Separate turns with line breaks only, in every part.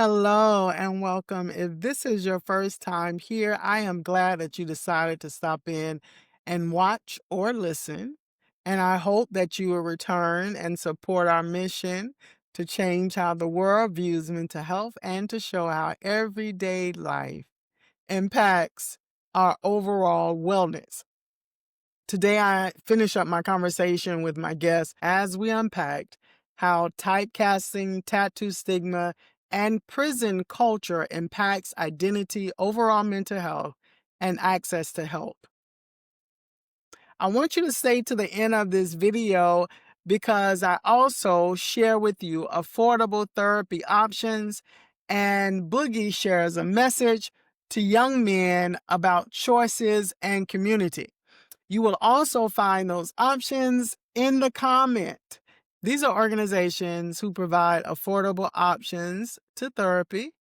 Hello and welcome. If this is your first time here, I am glad that you decided to stop in and watch or listen. And I hope that you will return and support our mission to change how the world views mental health and to show how everyday life impacts our overall wellness. Today, I finish up my conversation with my guest as we unpacked how typecasting, tattoo stigma, and prison culture impacts identity, overall mental health, and access to help. I want you to stay to the end of this video because I also share with you affordable therapy options, and Boogie shares a message to young men about choices and community. You will also find those options in the comment. These are organizations who provide affordable options to therapy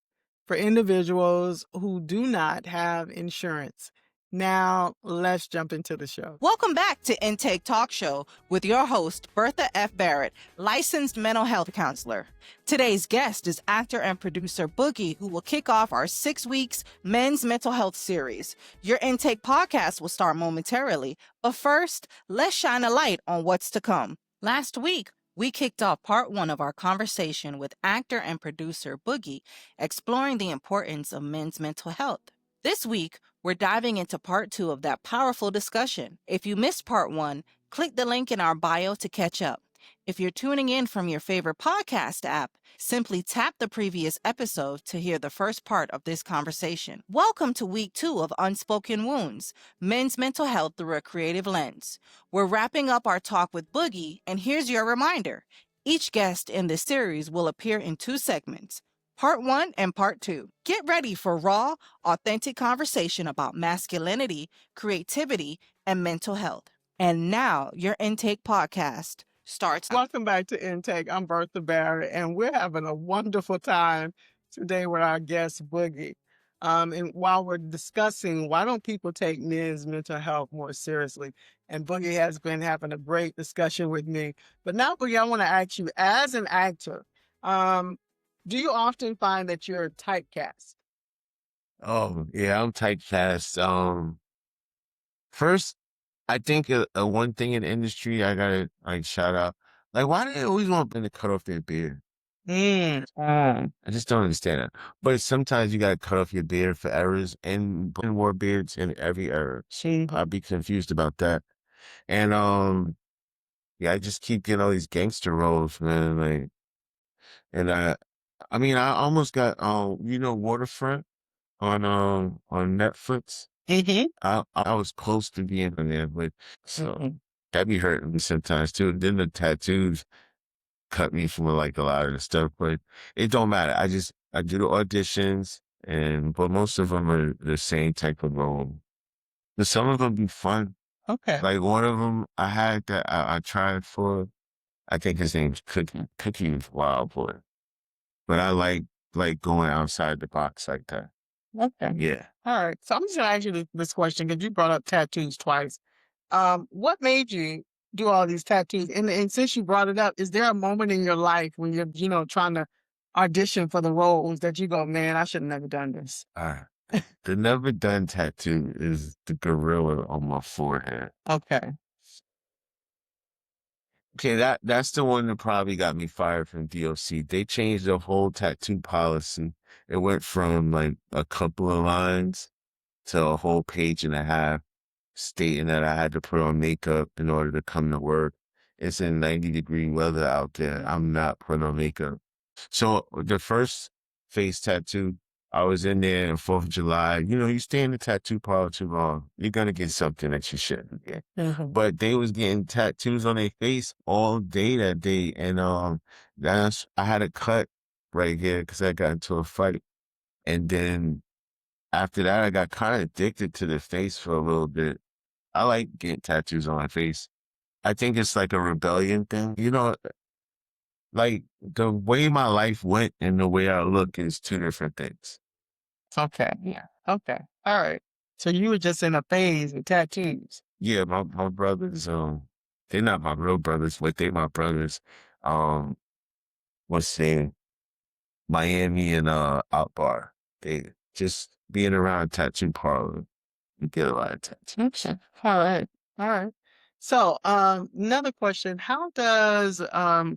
for individuals who do not have insurance. Now, let's jump into the show.
Welcome back to Intake Talk Show with your host, Bertha F. Barrett, licensed mental health counselor. Today's guest is actor and producer Boogie, who will kick off our 6 weeks men's mental health series. Your Intake podcast will start momentarily, but first, let's shine a light on what's to come. Last week, we kicked off part 1 of our conversation with actor and producer Boogie, exploring the importance of men's mental health. This week, we're diving into part 2 of that powerful discussion. If you missed part 1, click the link in our bio to catch up. If you're tuning in from your favorite podcast app, simply tap the previous episode to hear the first part of this conversation. Welcome to week 2 of Unspoken Wounds, Men's Mental Health Through a Creative Lens. We're wrapping up our talk with Boogie, and here's your reminder. Each guest in this series will appear in 2 segments. Part 1 and Part 2. Get ready for raw, authentic conversation about masculinity, creativity, and mental health. And now, your Intake podcast starts.
Welcome back to Intake. I'm Bertha Barrett, and we're having a wonderful time today with our guest, Boogie. And while we're discussing why don't people take men's mental health more seriously, and Boogie has been having a great discussion with me. But now, Boogie, I want to ask you, as an actor, do you often find that you're typecast?
Oh, yeah, I'm typecast. First, I think one thing in the industry I gotta like shout out. Like, why do they always want them to cut off their beard? I just don't understand it. But sometimes you gotta cut off your beard for errors, and wore beards in every error. I'd be confused about that. And yeah, I just keep getting all these gangster roles, man. Like, and I mean, I almost got Waterfront on Netflix. I was close to being on there, but so that be hurting me sometimes too. Then the tattoos cut me from like a lot of the stuff, but it don't matter. I do the auditions, but most of them are the same type of role. But some of them be fun.
Okay.
Like one of them I had that I tried for. I think his name's Cookie. Cookie was Wild Boy, but I like going outside the box like that.
Okay.
Yeah.
All right. So I'm just gonna ask you this question because you brought up tattoos twice. What made you do all these tattoos? And since you brought it up, is there a moment in your life when you're, trying to audition for the roles that you go, man, I should have never done this?
The never done tattoo is the gorilla on my forehead.
Okay.
Okay, that's the one that probably got me fired from DOC. They changed the whole tattoo policy. It went from like a couple of lines to a whole page and a half stating that I had to put on makeup in order to come to work. It's in 90-degree weather out there. I'm not putting on makeup. So the first face tattoo, I was in there on 4th of July. You stay in the tattoo parlor too long, you're going to get something that you shouldn't get. But they was getting tattoos on their face all day that day. And I had a cut right here because I got into a fight. And then after that, I got kind of addicted to the face for a little bit. I like getting tattoos on my face. I think it's like a rebellion thing. Like the way my life went and the way I look is 2 different things.
Okay. Yeah. Okay. All right. So you were just in a phase of tattoos.
Yeah, my brothers, they're not my real brothers, but they my brothers. What's saying? Miami and Out Bar. They just being around tattoo parlor, you get a lot of tattoos.
Okay. All right. All right. So, another question, how does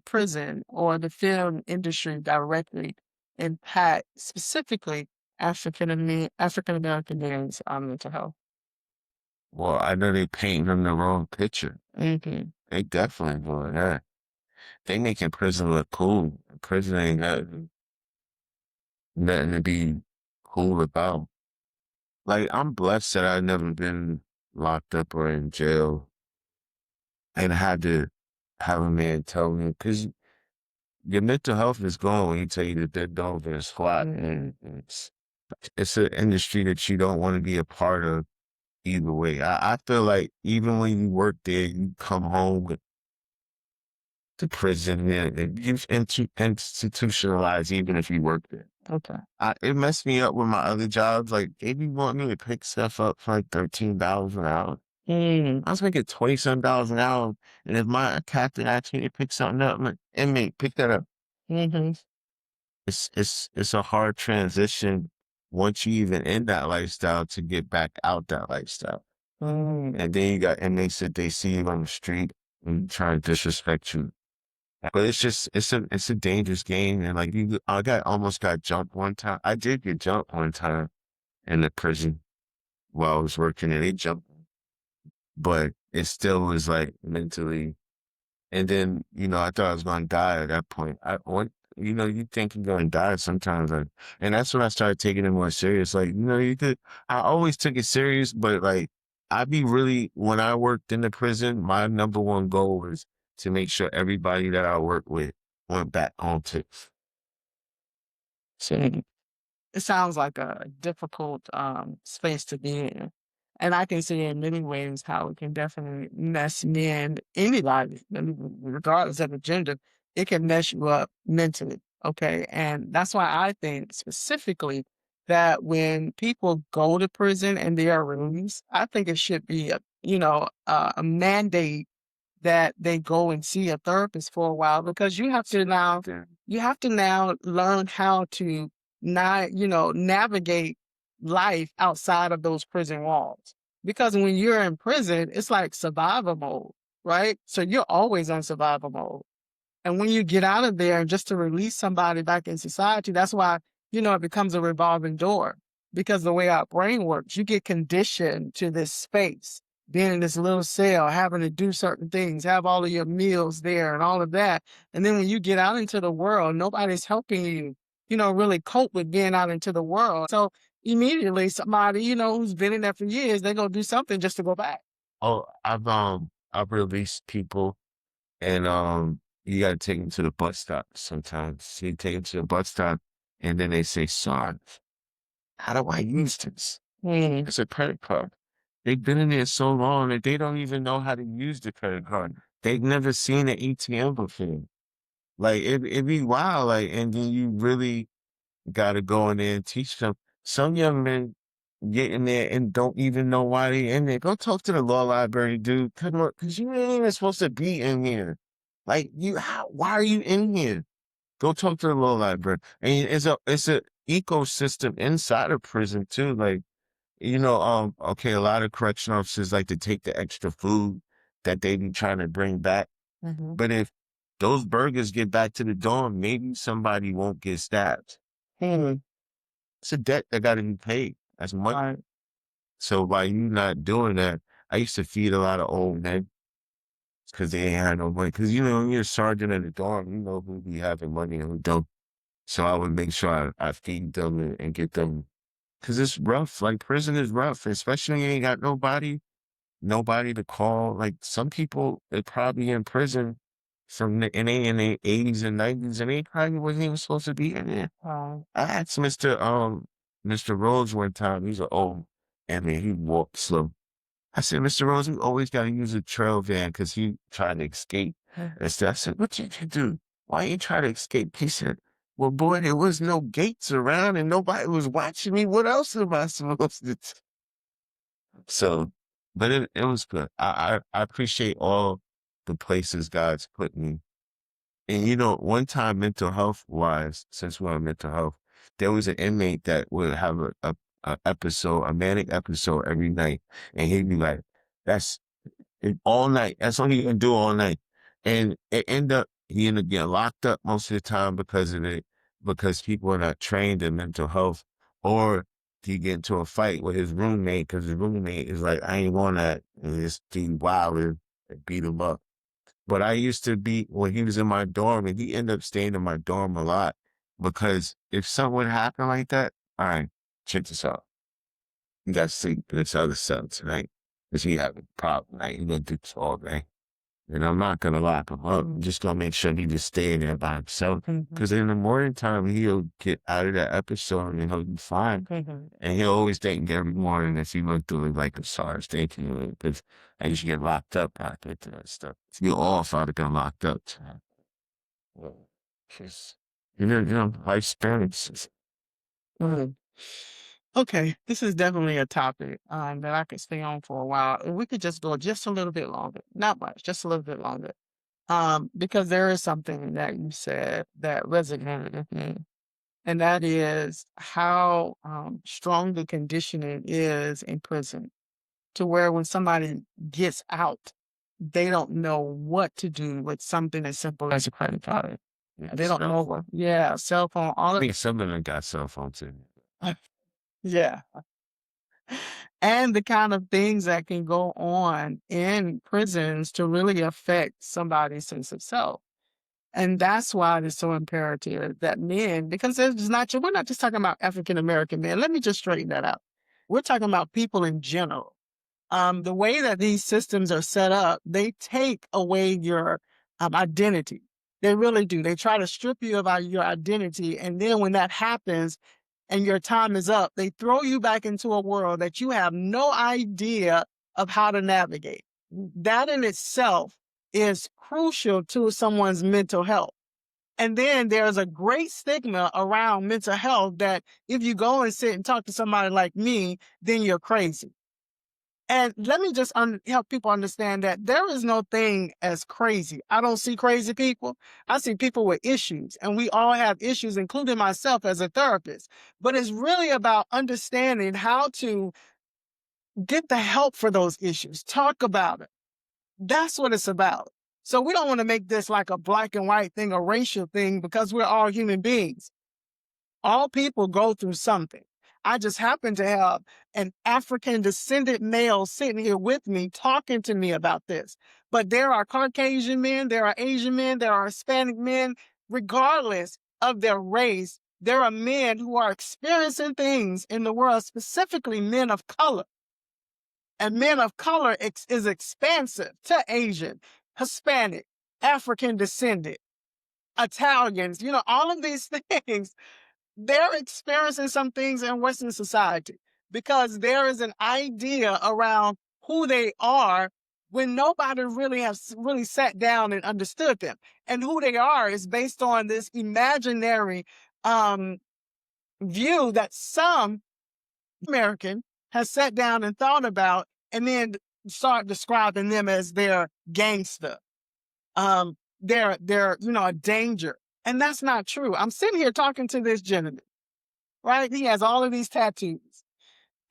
prison or the film industry directly impact specifically African American men's mental health?
Well, I know they painting them the wrong picture.
Hmm.
They definitely doing that. They making prison look cool. Prison ain't got nothing to be cool about. Like, I'm blessed that I've never been locked up or in jail and had to have a man tell me, because your mental health is gone when you tell you that that dog is squat. And it's an industry that you don't want to be a part of either way. I feel like even when you work there, you come home with the prison and you've institutionalized even if you work there.
Okay.
It messed me up with my other jobs. Like, they be wanting me to pick stuff up for like $13 an hour.
Mm.
I was making 20 some dollars an hour. And if my captain asked me to pick something up, I'm like, inmate, pick that up.
Hmm.
It's a hard transition once you even in that lifestyle to get back out that lifestyle.
Mm.
And then you got inmates that they see you on the street and try to disrespect you. But it's a dangerous game. And like almost got jumped one time. I did get jumped one time in the prison while I was working and they jumped me. But it still was like mentally. And then, I thought I was going to die at that point. You think you're going to die sometimes. Like, and that's when I started taking it more serious. Like, I always took it serious, but like, when I worked in the prison, my number one goal was to make sure everybody that I worked with went back home to. So,
It sounds like a difficult space to be in. And I can see in many ways how it can definitely mess men, anybody, I mean, regardless of the gender, it can mess you up mentally. Okay. And that's why I think specifically that when people go to prison and they are released, I think it should be a mandate that they go and see a therapist for a while because you have to now learn how to not, navigate life outside of those prison walls. Because when you're in prison, it's like survival mode, right? So you're always on survival mode. And when you get out of there and just to release somebody back in society, that's why, it becomes a revolving door. Because the way our brain works, you get conditioned to this space, being in this little cell, having to do certain things, have all of your meals there and all of that. And then when you get out into the world, nobody's helping you, really cope with being out into the world. So immediately somebody, who's been in there for years, they're gonna do something just to go back.
oh, I've released people and you got to take them to the bus stop sometimes. So you take them to the bus stop and then they say, "Son, how do I use this?"
Mm.
It's a credit card. They've been in there so long that they don't even know how to use the credit card. They've never seen an ATM before. Like it'd be wild. Like, and then you really got to go in there and teach them. Some young men get in there and don't even know why they in there. Go talk to the law library, dude. Come on, because you ain't even supposed to be in here. Like why are you in here? Go talk to the law library. And it's a ecosystem inside of prison too. Like, okay, a lot of correction officers like to take the extra food that they be trying to bring back.
Hmm.
But if those burgers get back to the dorm, maybe somebody won't get stabbed.
Hmm.
It's a debt that got to be paid. That's money.
Right.
So by you not doing that, I used to feed a lot of old men because they ain't had no money. Because, when you're a sergeant in the dorm, you know who be having money and who don't. So I would make sure I feed them and get them. Because it's rough. Like, prison is rough, especially when you ain't got nobody to call. Like, some people, they probably in prison and they in their 80s and 90s, and they probably wasn't even supposed to be in there. I asked Mr. Rose one time, he's an old, and then he walked slow. I said, "Mr. Rose, we always got to use a trail van because he tried to escape." And so I said, "What did you do? Why you try to escape?" He said, "Well, boy, there was no gates around and nobody was watching me. What else am I supposed to do?" So, but it was good. I appreciate all the places God's put me And one time mental health wise, since we're on mental health, there was an inmate that would have a episode, a manic episode every night. And he'd be like, that's all night. That's all he can do all night. And it ended up, he ended up getting locked up most of the time because of it, because people are not trained in mental health, or he get into a fight with his roommate because his roommate is like, I ain't want that. And this dude wild and beat him up. But I used to be, when he was in my dorm, and he ended up staying in my dorm a lot, because if something would happen like that, all right, check this out. You got to sleep in this other cell tonight because he having a problem. Like, you going to do this all day. And I'm not going to lock him up. I'm just going to make sure he just stay there by himself. Because in the morning time, he'll get out of that episode and he'll be fine. And he'll always think every morning that he look through it like a SARS thinking, because I used to get locked up after that stuff. You all thought it got locked up. Well, just, life experiences.
Okay, this is definitely a topic that I could stay on for a while. If we could just go just a little bit longer, not much, just a little bit longer, because there is something that you said that resonated with me, and that is how strong the conditioning is in prison, to where when somebody gets out, they don't know what to do with something as simple as a credit card.
Yeah,
They don't know what, yeah, cell phone, all
I
of
think some of them got cell phone too.
yeah. And the kind of things that can go on in prisons to really affect somebody's sense of self. And that's why it's so imperative that men, because we're not just talking about African American men. Let me just straighten that out. We're talking about people in general. The way that these systems are set up, they take away your identity. They really do. They try to strip you of your identity. And then when that happens, and your time is up, they throw you back into a world that you have no idea of how to navigate. That in itself is crucial to someone's mental health. And then there's a great stigma around mental health that if you go and sit and talk to somebody like me, then you're crazy. And let me just help people understand that there is no thing as crazy. I don't see crazy people. I see people with issues, and we all have issues, including myself as a therapist. But it's really about understanding how to get the help for those issues. Talk about it. That's what it's about. So we don't want to make this like a black and white thing, a racial thing, because we're all human beings. All people go through something. I just happen to have an African descendant male sitting here with me talking to me about this. But there are Caucasian men, there are Asian men, there are Hispanic men, regardless of their race. There are men who are experiencing things in the world, specifically men of color. And men of color is expansive to Asian, Hispanic, African descendant, Italians, all of these things. They're experiencing some things in Western society because there is an idea around who they are when nobody really has really sat down and understood them. And who they are is based on this imaginary view that some American has sat down and thought about, and then start describing them as their gangster. They're a danger. And that's not true. I'm sitting here talking to this gentleman, right? He has all of these tattoos,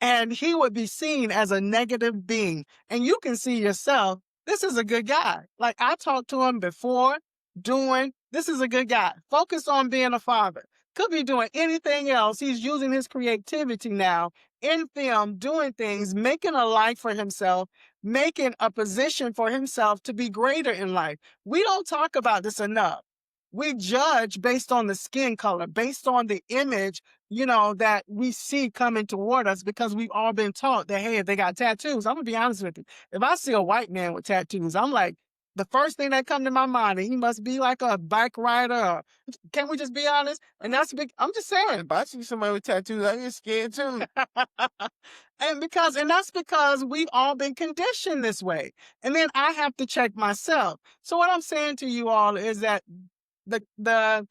and he would be seen as a negative being. And you can see yourself, this is a good guy. Like, I talked to him before, this is a good guy. Focus on being a father. Could be doing anything else. He's using his creativity now in film, doing things, making a life for himself, making a position for himself to be greater in life. We don't talk about this enough. We judge based on the skin color, based on the image, that we see coming toward us, because we've all been taught that, hey, if they got tattoos, I'm gonna be honest with you. If I see a white man with tattoos, I'm like, the first thing that comes to my mind, he must be like a bike rider. Can we just be honest? And that's big. I'm just saying.
If I see somebody with tattoos, I get scared too.
And that's because we've all been conditioned this way. And then I have to check myself. So what I'm saying to you all is that the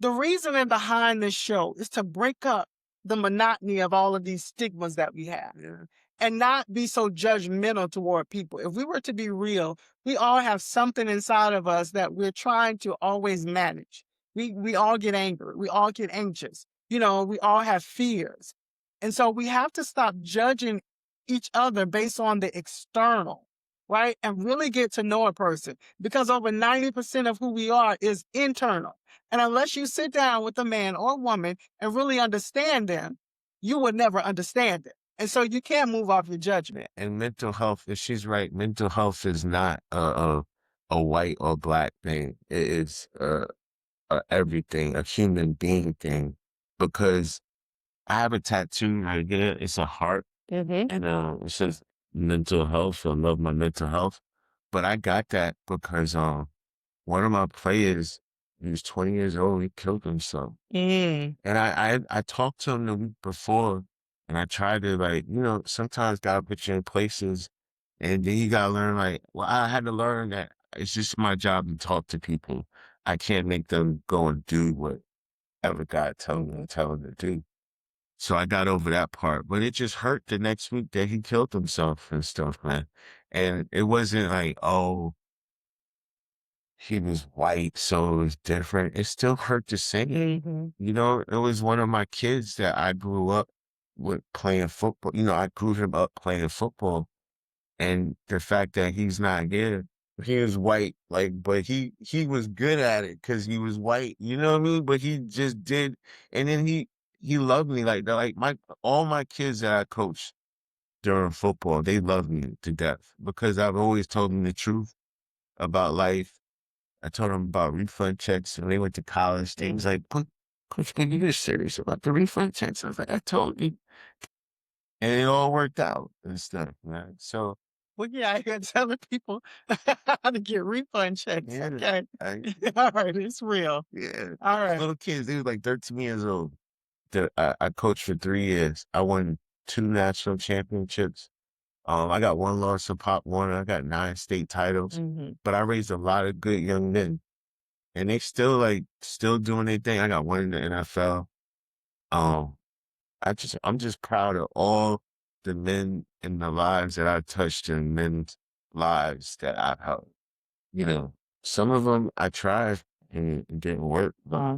reasoning behind this show is to break up the monotony of all of these stigmas that we have.
Yeah.
and not be so judgmental toward people. If we were to be real, we all have something inside of us that we're trying to always manage. We all get angry. We all get anxious. You know, we all have fears. And so we have to stop judging each other based on the external, right? And really get to know a person, because over 90% of who we are is internal. And unless you sit down with a man or woman and really understand them, you will never understand it. And so you can't move off your judgment.
And mental health, if she's right, mental health is not a white or black thing. It is a everything, a human being thing. Because I have a tattoo right here. It's a heart, and it says mental health. I love my mental health. But I got that because one of my players, he was 20 years old, he killed himself.
Mm.
And I talked to him the week before, and I tried to, like, sometimes God put you in places, and then you gotta learn, like, well, I had to learn that it's just my job to talk to people. I can't make them go and do whatever God tell them to do. So I got over that part, but it just hurt the next week that he killed himself and stuff, man. And it wasn't like, oh, he was white, so it was different. It still hurt the same. It was one of my kids that I grew up with playing football. I grew him up playing football. And the fact that he's not here, he was white, like, but he was good at it because he was white. You know what I mean? But he just did, and then he loved me like that. Like all my kids that I coached during football, they love me to death because I've always told them the truth about life. I told them about refund checks when they went to college. They was like, Coach, can you just serious about the refund checks? I was like, I told you. And it all worked out and stuff, man. So,
Well, yeah, I got telling people how to get refund checks.
yeah,
Okay.
I,
All right. It's real.
yeah.
All right.
Little kids, they was like 13 years old. I coached for 3 years. I won 2 national championships. I got one loss to Pop Warner. I got 9 state titles. But I raised a lot of good young men. And they still doing their thing. I got one in the NFL. Um, I'm just proud of all the men in the lives that I touched and men's lives that I've helped. Some of them I tried and it didn't work. But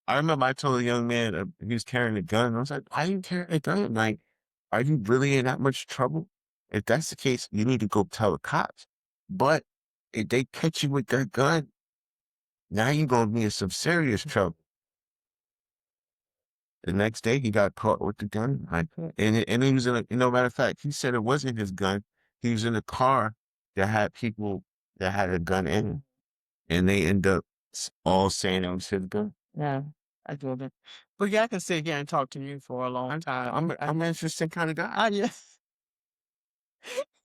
I remember I told a young man he was carrying a gun. I was like, "Why are you carrying a gun? Like, are you really in that much trouble? If that's the case, you need to go tell the cops. But if they catch you with that gun, now you're gonna be in some serious trouble." The next day, he got caught with the gun. And he was matter of fact, he said it wasn't his gun. He was in a car that had people that had a gun in it. And they end up all saying it was his gun.
Yeah, I get it. But yeah, I can sit here and talk to you for a long time.
I'm an interesting kind of guy.
Yes.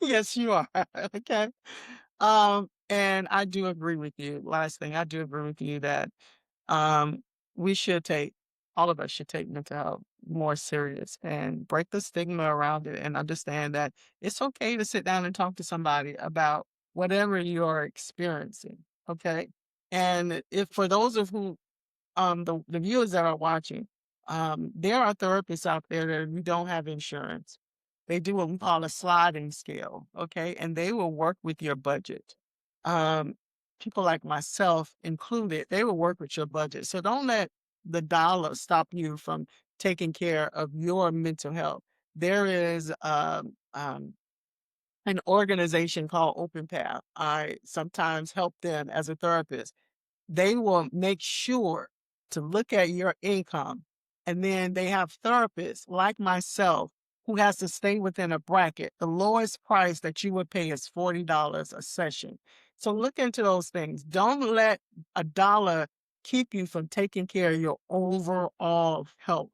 Yes, you are. Okay. And I do agree with you. Last thing, I do agree with you that um we should take all of us should take mental health more serious and break the stigma around it and understand that it's okay to sit down and talk to somebody about whatever you're experiencing. Okay. And if for those of who the viewers that are watching, there are therapists out there that if you don't have insurance, they do what we call a sliding scale, okay? And they will work with your budget. Um, People like myself included, they will work with your budget. So don't let the dollar stop you from taking care of your mental health. There is an organization called Open Path. I sometimes help them as a therapist. They will make sure to look at your income. And then they have therapists like myself who has to stay within a bracket. The lowest price that you would pay is $40 a session. So look into those things. Don't let a dollar keep you from taking care of your overall health.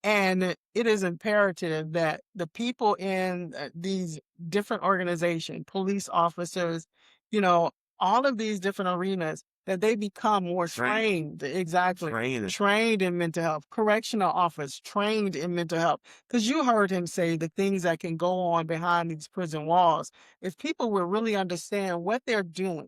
And it is imperative that the people in these different organizations, police officers, you know, all of these different arenas, that they become more trained. Exactly. Trained in mental health. Correctional officers trained in mental health. Because you heard him say the things that can go on behind these prison walls. If people will really understand what they're doing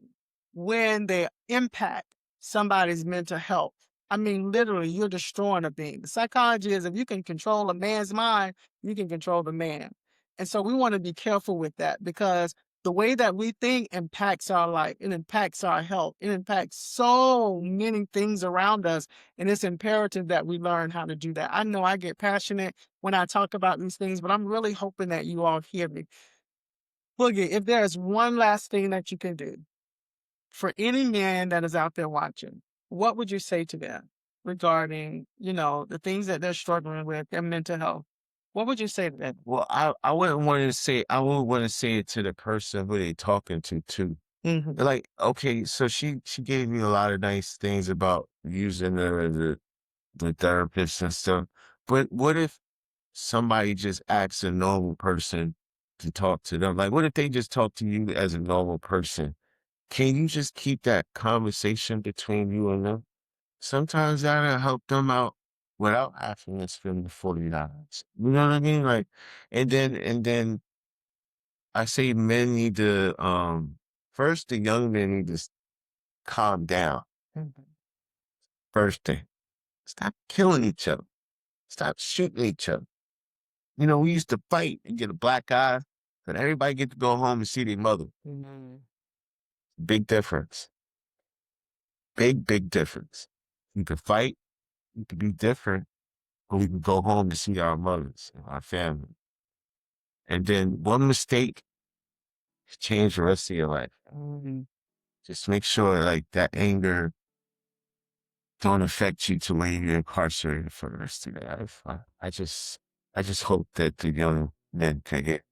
when they impact somebody's mental health, I mean, literally, you're destroying a being. The psychology is if you can control a man's mind, you can control the man. And so we want to be careful with that because the way that we think impacts our life, it impacts our health, it impacts so many things around us. And it's imperative that we learn how to do that. I know I get passionate when I talk about these things, but I'm really hoping that you all hear me. Boogie, if there's one last thing that you can do for any man that is out there watching, what would you say to them regarding, the things that they're struggling with, their mental health? What would you say to them?
Well, I wouldn't want to say it to the person who they talking to too.
Mhm.
Like, okay, so she gave me a lot of nice things about using her as the therapist and stuff. But what if somebody just asks a normal person to talk to them? Like, what if they just talk to you as a normal person? Can you just keep that conversation between you and them? Sometimes that'll help them out without having to spend the $40. You know what I mean? Like, and then I say men need to first the young men need to calm down.
Mhm.
First thing. Stop killing each other. Stop shooting each other. You know, we used to fight and get a black eye, but everybody get to go home and see their mother.
Mhm.
Big difference. Big difference. You can fight, you can be different, but we can go home to see our mothers and our family. And then one mistake can change the rest of your life.
Mhm.
Just make sure like that anger don't affect you to where you're incarcerated for the rest of your life. I just hope that the young men can get.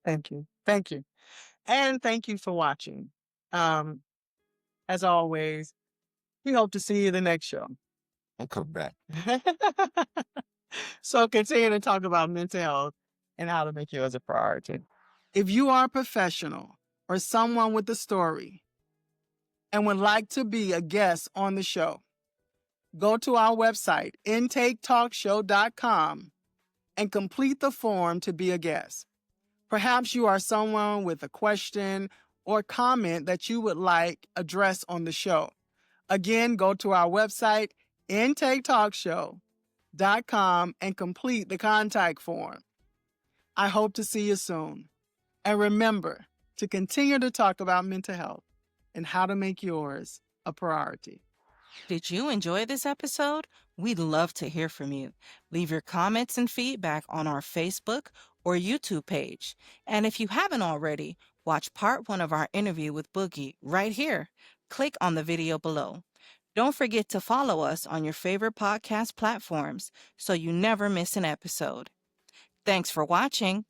Thank you. Thank you. And thank you for watching. Um, as always, we hope to see you the next show.
I'll come back.
So continue to talk about mental health and how to make yours a priority. If you are a professional or someone with a story and would like to be a guest on the show, go to our website, intaketalkshow.com, and complete the form to be a guest. Perhaps you are someone with a question or comment that you would like addressed on the show. Again, go to our website, intaketalkshow.com, and complete the contact form. I hope to see you soon. And remember to continue to talk about mental health and how to make yours a priority.
Did you enjoy this episode? We'd love to hear from you. Leave your comments and feedback on our Facebook or YouTube page. And if you haven't already, watch part 1 of our interview with Boogie right here. Click on the video below. Don't forget to follow us on your favorite podcast platforms so you never miss an episode. Thanks for watching.